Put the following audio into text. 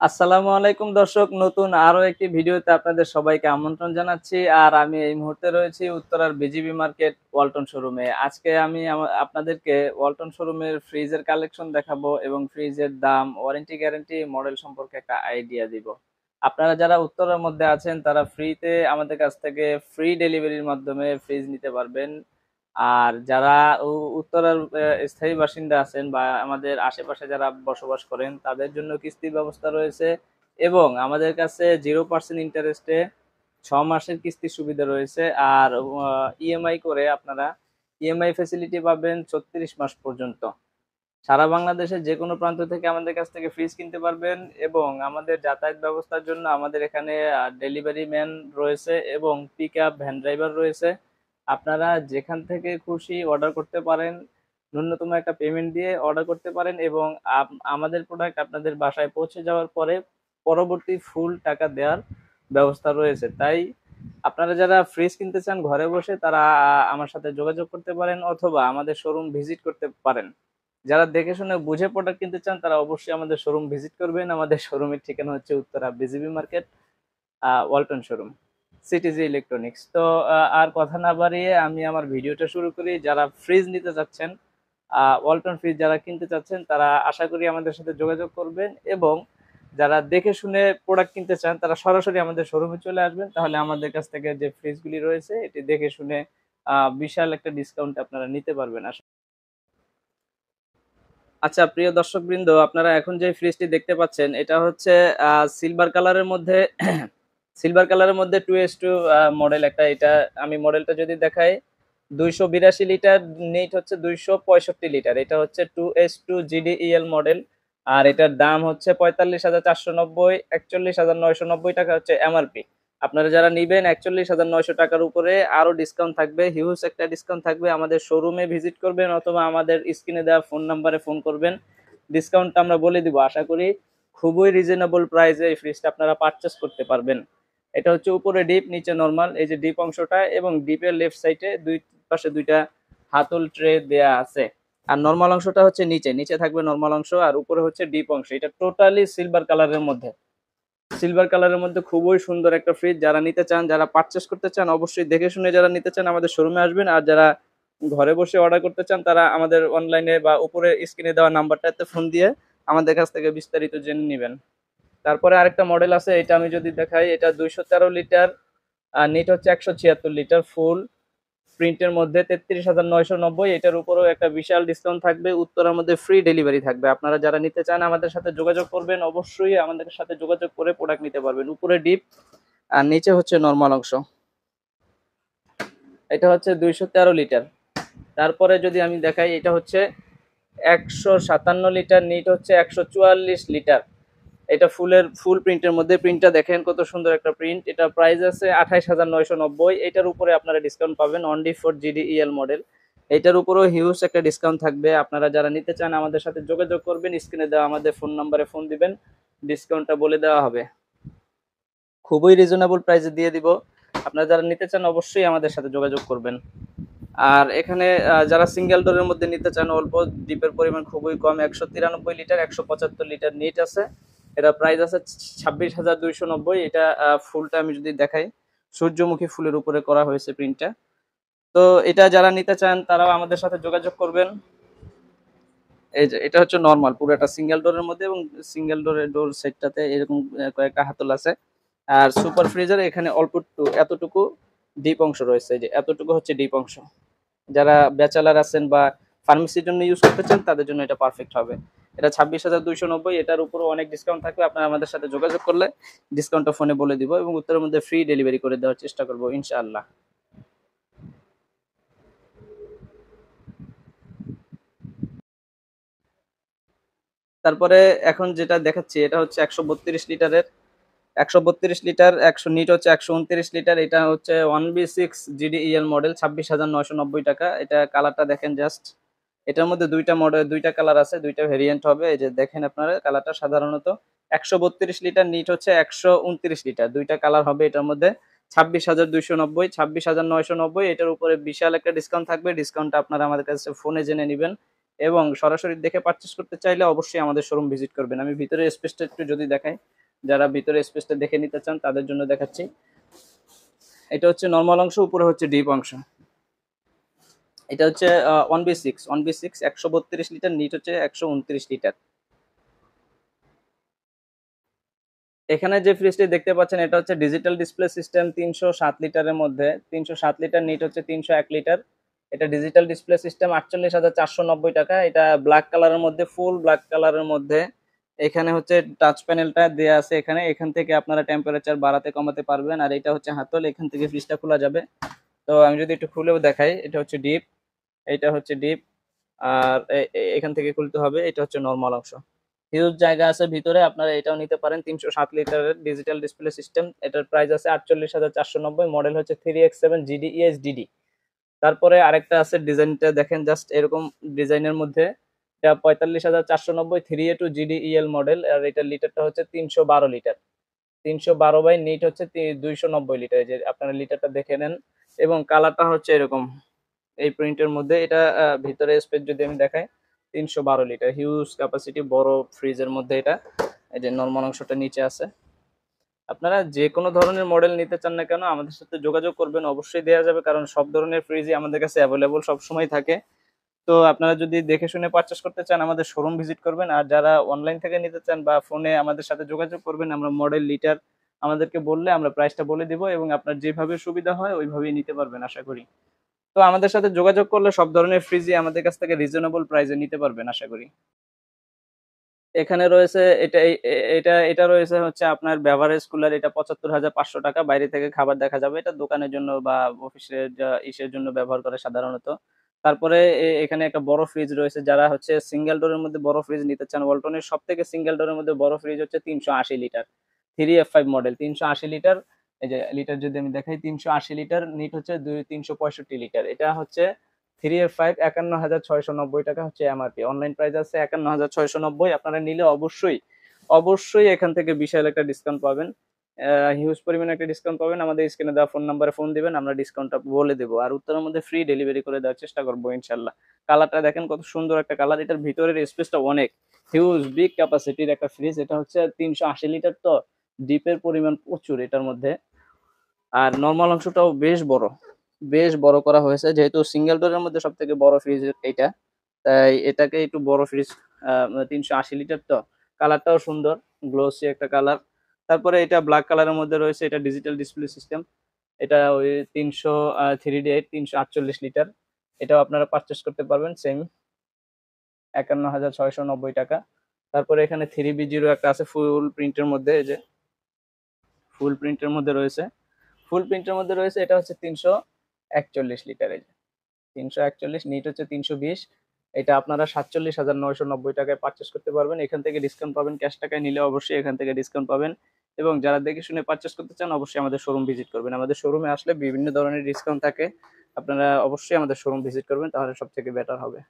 আসসালামু আলাইকুম দর্শক, নতুন আরো একটি ভিডিওতে আপনাদের সবাইকে আমন্ত্রণ জানাচ্ছি। আর আমি এই মুহূর্তে রয়েছি উত্তরার বিজিবি মার্কেট ওয়ালটন শোরুমে। আজকে আমি আপনাদেরকে ওয়ালটন শোরুমের ফ্রিজের কালেকশন দেখাবো এবং ফ্রিজের দাম, ওয়ারেন্টি, গ্যারান্টি, মডেল সম্পর্কে একটা আইডিয়া দিব। আপনারা যারা উত্তরার মধ্যে আছেন তারা ফ্রিতে আমাদের কাছ থেকে ফ্রি ডেলিভারির মাধ্যমে ফ্রিজ নিতে পারবেন। আর যারা উত্তরার স্থায়ী বাসিন্দা আছেন বা আমাদের আশেপাশে যারা বসবাস করেন তাদের জন্য কিস্তির ব্যবস্থা রয়েছে এবং আমাদের কাছে 0% ইন্টারেস্টে 6 মাসের কিস্তির সুবিধা রয়েছে। আর ইএমআই করে আপনারা ইএমআই ফেসিলিটি পাবেন 36 মাস পর্যন্ত। সারা বাংলাদেশের যে কোনো প্রান্ত থেকে আমাদের কাছ থেকে ফ্রিজ কিনতে পারবেন এবং আমাদের যাতায়াত ব্যবস্থার জন্য আমাদের এখানে ডেলিভারি ম্যান রয়েছে এবং পিক আপ ভ্যান ড্রাইভার রয়েছে। আপনারা যেখান থেকে খুশি অর্ডার করতে পারেন, ন্যূনতম একটা পেমেন্ট দিয়ে অর্ডার করতে পারেন এবং আমাদের প্রোডাক্ট আপনাদের বাসায় পৌঁছে যাওয়ার পরে পরবর্তী ফুল টাকা দেওয়ার ব্যবস্থা রয়েছে। তাই আপনারা যারা ফ্রিজ কিনতে চান ঘরে বসে তারা আমার সাথে যোগাযোগ করতে পারেন অথবা আমাদের শোরুম ভিজিট করতে পারেন। যারা দেখে শুনে বুঝে প্রোডাক্ট কিনতে চান তারা অবশ্যই আমাদের শোরুম ভিজিট করবেন। আমাদের শোরুমের ঠিকানা হচ্ছে Uttara BGB market, Walton showroom, CTG electronics. তো আর কথা না বাড়িয়ে আমি আমার ভিডিওটা শুরু করি। যারা ফ্রিজ নিতে চাচ্ছেন, ওয়ালটন ফ্রিজ যারা কিনতে চাচ্ছেন তারা আশা করি আমাদের সাথে যোগাযোগ করবেন এবং যারা দেখে শুনে প্রোডাক্ট কিনতে চান তারা সরাসরি আমাদের শোরুমে চলে আসবেন। তাহলে আমাদের কাছ থেকে যে ফ্রিজগুলি রয়েছে এটি দেখে শুনে বিশাল একটা ডিসকাউন্ট আপনারা নিতে পারবেন। আচ্ছা প্রিয় দর্শকবৃন্দ, আপনারা এখন যে ফ্রিজটি দেখতে পাচ্ছেন এটা হচ্ছে সিলভার কালারের মধ্যে সিলভার কালারের মধ্যে 2S2 মডেল একটা। এটা আমি মডেলটা যদি দেখাই, 282 লিটার, নিট হচ্ছে 265 লিটার। এটা হচ্ছে 2S2 GDEL মডেল। আর এটার দাম হচ্ছে 45,490, 41,990 টাকা হচ্ছে এমআরপি। আপনারা যারা নিবেন 41,900 টাকার উপরে আরো ডিসকাউন্ট থাকবে, হিউজ একটা ডিসকাউন্ট থাকবে। আমাদের শোরুমে ভিজিট করবেন অথবা আমাদের স্ক্রিনে দেওয়া ফোন নাম্বারে ফোন করবেন, ডিসকাউন্টটা আমরা বলে দিব। আশা করি খুবই রিজনেবল প্রাইসে এই ফ্রিজটা আপনারা পারচেস করতে পারবেন। এটা হচ্ছে উপরে ডিপ, নিচে নরমাল। এই যে ডিপ অংশটা এবং ডিপের লেফট সাইডে দুই পাশে দুইটা হাতল ট্রে দেয়া আছে। আর নরমাল অংশটা হচ্ছে নিচে, নিচে থাকবে নরমাল অংশ আর উপরে হচ্ছে ডিপ অংশ। এটা টোটালি সিলভার কালারের মধ্যে, সিলভার কালারের মধ্যে খুবই সুন্দর একটা ফ্রিজ। যারা নিতে চান, যারা পারচেস করতে চান, অবশ্যই দেখে শুনে যারা নিতে চান আমাদের শোরুমে আসবেন। আর যারা ঘরে বসে অর্ডার করতে চান তারা আমাদের অনলাইনে বা উপরে স্ক্রিনে দেওয়া নাম্বারটাতে ফোন দিয়ে আমাদের কাছ থেকে বিস্তারিত জেনে নেবেন। তারপরে আরেকটা মডেল আছে, এটা আমি যদি দেখাই, এটা 213 লিটার, আর নিট হচ্ছে 176 লিটার, ফুল প্রিন্টের মধ্যে 33,990। এটার উপরেও একটা বিশাল ডিসকাউন্ট থাকবে। উত্তরার মধ্যে ফ্রি ডেলিভারি থাকবে। আপনারা যারা নিতে চান আমাদের সাথে যোগাযোগ করবেন, অবশ্যই আমাদের সাথে যোগাযোগ করে প্রোডাক্ট নিতে পারবেন। উপরে ডিপ আর নিচে হচ্ছে নরমাল অংশ। এটা হচ্ছে 213 লিটার। তারপরে যদি আমি দেখাই, এটা হচ্ছে 157 লিটার, নিট হচ্ছে 144 লিটার। এটা ফুল প্রিন্টের মধ্যে। প্রিন্টটা দেখেন কত সুন্দর একটা প্রিন্ট। এটা প্রাইস আছে 28,990। এটার উপরে আপনারা ডিসকাউন্ট পাবেন অনলি ফর GDEL মডেল। এটার উপরেও হিউজ একটা ডিসকাউন্ট থাকবে। আপনারা যারা নিতে চান আমাদের সাথে যোগাযোগ করবেন, স্ক্রিনে দেওয়া আমাদের ফোন নাম্বারে ফোন দিবেন, ডিসকাউন্টটা বলে দেওয়া হবে। খুবই রিজনেবল প্রাইসে দিয়ে দিব। আপনারা যারা নিতে চান অবশ্যই আমাদের সাথে যোগাযোগ করবেন। আর এখানে যারা সিঙ্গেল ডোরের মধ্যে নিতে চান, অল্প, ডিপের পরিমাণ খুবই কম, 193 লিটার, 175 লিটার নিট আছে। এটা প্রাইস আছে 26,290। এটা ফুলটা আমি যদি দেখাই, সূর্যমুখী ফুলের উপরে করা হয়েছে প্রিন্টটা। তো এটা যারা নিতে চান তারাও আমাদের সাথে যোগাযোগ করবেন। এই যে এটা হচ্ছে নরমাল, পুরোটা সিঙ্গেল ডোরের মধ্যে এবং সিঙ্গেল ডোর সেটটাতে এরকম কয়েকটা হাতল আছে। আর সুপার ফ্রিজার এখানে অল্প একটু এতটুকু ডিপ অংশ রয়েছে, এই যে এতটুকু হচ্ছে ডিপ অংশ। যারা ব্যাচেলার আছেন বা ফার্মেসির জন্য ইউজ করতে চান তাদের জন্য এটা পারফেক্ট হবে। এটা 26,290। এটার উপরও অনেক ডিসকাউন্ট থাকবে। আপনারা আমাদের সাথে যোগাযোগ করলে ডিসকাউন্টটা ফোনে বলে দিব এবং উত্তরের মধ্যে ফ্রি ডেলিভারি করে দেওয়ার চেষ্টা করবো ইনশাআল্লাহ। তারপরে এখন যেটা দেখাচ্ছি এটা হচ্ছে 132 লিটারের। 132 লিটার, 100 নিট হচ্ছে 129 লিটার। এটা হচ্ছে 1B6 GDEL মডেল, 26,990 টাকা। এটা কালারটা দেখেন জাস্ট। এটার মধ্যে দুইটা মডেল, দুইটা কালার আছে, দুইটা ভেরিয়েন্ট হবে। এই যে দেখেন আপনারা কালারটা সাধারণত 132 লিটার, নিট হচ্ছে 129 লিটার, দুইটা কালার হবে এটার মধ্যে। 26,290, 26,990। এটার উপরে বিশাল একটা ডিসকাউন্ট থাকবে। ডিসকাউন্টটা আপনারা আমাদের কাছে ফোনে জেনে নেবেন এবং সরাসরি দেখে পারচেস করতে চাইলে অবশ্যই আমাদের শোরুম ভিজিট করবেন। আমি ভিতরে স্পেসটা একটু যদি দেখাই, যারা ভিতরে স্পেসটা দেখে নিতে চান তাদের জন্য দেখাচ্ছি। এটা হচ্ছে নর্মাল অংশ, উপরে হচ্ছে ডিপ অংশ। এটা হচ্ছে 1B6 132 লিটার, নিট হচ্ছে 129 লিটার। এখানে যে ফ্রিজটি দেখতে পাচ্ছেন এটা হচ্ছে ডিজিটাল ডিসপ্লে সিস্টেম, 307 লিটারের মধ্যে। 307 লিটার, নিট হচ্ছে 301 লিটার। এটা ডিজিটাল ডিসপ্লে সিস্টেম, 48,490 টাকা। এটা ব্ল্যাক কালারের মধ্যে, ফুল ব্ল্যাক কালারের মধ্যে। এখানে হচ্ছে টাচ প্যানেলটা দেয়া আছে, এখান থেকে আপনারা টেম্পারেচার বাড়াতে কমাতে পারবেন। আর এটা হচ্ছে হাতল, এখান থেকে ফ্রিজটা খোলা যাবে। তো আমি যদি একটু খুলেও দেখাই, এটা হচ্ছে ডিপ, এটা হচ্ছে ডিপ, আর এখান থেকে খুলতে হবে। এটা হচ্ছে নর্মাল অংশ। হিউজ জায়গা আছে ভিতরে, আপনারা এটাও নিতে পারেন। 307 লিটারের ডিজিটাল ডিসপ্লে সিস্টেম, এটার প্রাইস আছে 48,490। মডেল হচ্ছে 3X7 GDES-DD। তারপরে আরেকটা আছে, ডিজাইনটা দেখেন জাস্ট এরকম ডিজাইনের মধ্যে। এটা 45,490, 3A2 GDEL মডেল। আর এটার লিটারটা হচ্ছে 312 লিটার। 312 বাই নিট হচ্ছে 290 লিটার। যে আপনারা লিটারটা দেখে নেন। এবং কালারটা হচ্ছে এরকম, এই প্রিন্টের মধ্যে। এটা ভিতরে স্পেস যদি আমি দেখাই, 312 লিটার, হিউজ ক্যাপাসিটি, বড় ফ্রিজের মধ্যে এটা। এই যে নরমাল অংশটা নিচে আছে। আপনারা যে কোনো ধরনের মডেল নিতে চান না কেন আমাদের সাথে যোগাযোগ করবেন, অবশ্যই দেওয়া যাবে, কারণ সব ধরনের ফ্রিজই আমাদের কাছে অ্যাভেলেবল সবসময় থাকে। তো আপনারা যদি দেখে শুনে পারচেস করতে চান আমাদের শোরুম ভিজিট করবেন। আর যারা অনলাইন থেকে নিতে চান বা ফোনে আমাদের সাথে যোগাযোগ করবেন, আমরা মডেল, লিটার আমাদেরকে বললে আমরা প্রাইসটা বলে দিব, এবং আপনার যেভাবে সুবিধা হয় ওইভাবেই নিতে পারবেন আশা করি। তো আমাদের সাথে যোগাযোগ করলে সব ধরনের ফ্রিজই আমাদের কাছ থেকে রিজনেবল প্রাইসে নিতে পারবেন আশা করি। এখানে রয়েছে এটা রয়েছে হচ্ছে আপনার বেভারেজ কুলার। এটা 75,500 টাকা। বাইরে থেকে খাবার দেখা যাবে। এটা দোকানের জন্য বা অফিসের ইসের জন্য ব্যবহার করে সাধারণত। তারপরে এখানে একটা বড় ফ্রিজ রয়েছে। যারা হচ্ছে সিঙ্গেল ডোরের মধ্যে বড় ফ্রিজ নিতে চান, ওয়ালটনের সব থেকে সিঙ্গেল ডোরের মধ্যে বড় ফ্রিজ হচ্ছে 380 লিটার, 3F5 মডেল, 380 লিটার। এই যে লিটার যদি আমি দেখাই, 380 লিটার, নিট হচ্ছে 365 লিটার। এটা হচ্ছে 3F5, 51,690 টাকা হচ্ছে এমআরপি। অনলাইন প্রাইস আছে 51,690। আপনারা নিলে অবশ্যই অবশ্যই এখান থেকে বিশাল একটা ডিসকাউন্ট পাবেন, হিউজ পরিমাণে একটা ডিসকাউন্ট পাবেন। আমাদের স্ক্রিনে দেওয়া ফোন নাম্বারে ফোন দিবেন, আমরা ডিসকাউন্টটা বলে দেবো। আর উত্তরের মধ্যে ফ্রি ডেলিভারি করে দেওয়ার চেষ্টা করবো ইনশাল্লাহ। কালারটা দেখেন কত সুন্দর একটা কালার। এটার ভিতরের স্পেসটা অনেক হিউজ, বিগ ক্যাপাসিটির একটা ফ্রিজ। এটা হচ্ছে 380 লিটার, তো ডিপের পরিমাণ প্রচুর এটার মধ্যে। আর নর্মাল অংশটাও বেশ বড় করা হয়েছে, যেহেতু সিঙ্গেল ডোরের মধ্যে সব থেকে বড় ফ্রিজ এটা, তাই এটাকে একটু বড় ফ্রিজ। 380 লিটার, তো কালারটাও সুন্দর, গ্লোসি একটা কালার। তারপরে এটা ব্ল্যাক কালারের মধ্যে রয়েছে। এটা ডিজিটাল ডিসপ্লে সিস্টেম। এটা ওই 338 348 লিটার। এটাও আপনারা পারচেস করতে পারবেন সেম 51,690 টাকা। তারপরে এখানে 3B0 একটা আছে ফুল প্রিন্টের মধ্যে। এই যে ফুল প্রিন্টের মধ্যে রয়েছে, এটা হচ্ছে 341 লিটার। এই যে 341, নিট হচ্ছে 320। এটা আপনারা 47,990 টাকায় পারচেস করতে পারবেন। এখান থেকে ডিসকাউন্ট পাবেন, ক্যাশ টাকায় নিলে অবশ্যই এখান থেকে ডিসকাউন্ট পাবেন। এবং যারা দেখে শুনে পারচেস করতে চান অবশ্যই আমাদের শোরুম ভিজিট করবেন। আমাদের শোরুমে আসলে বিভিন্ন ধরনের ডিসকাউন্ট থাকে, আপনারা অবশ্যই আমাদের শোরুম ভিজিট করবেন, তাহলে সব থেকে বেটার হবে।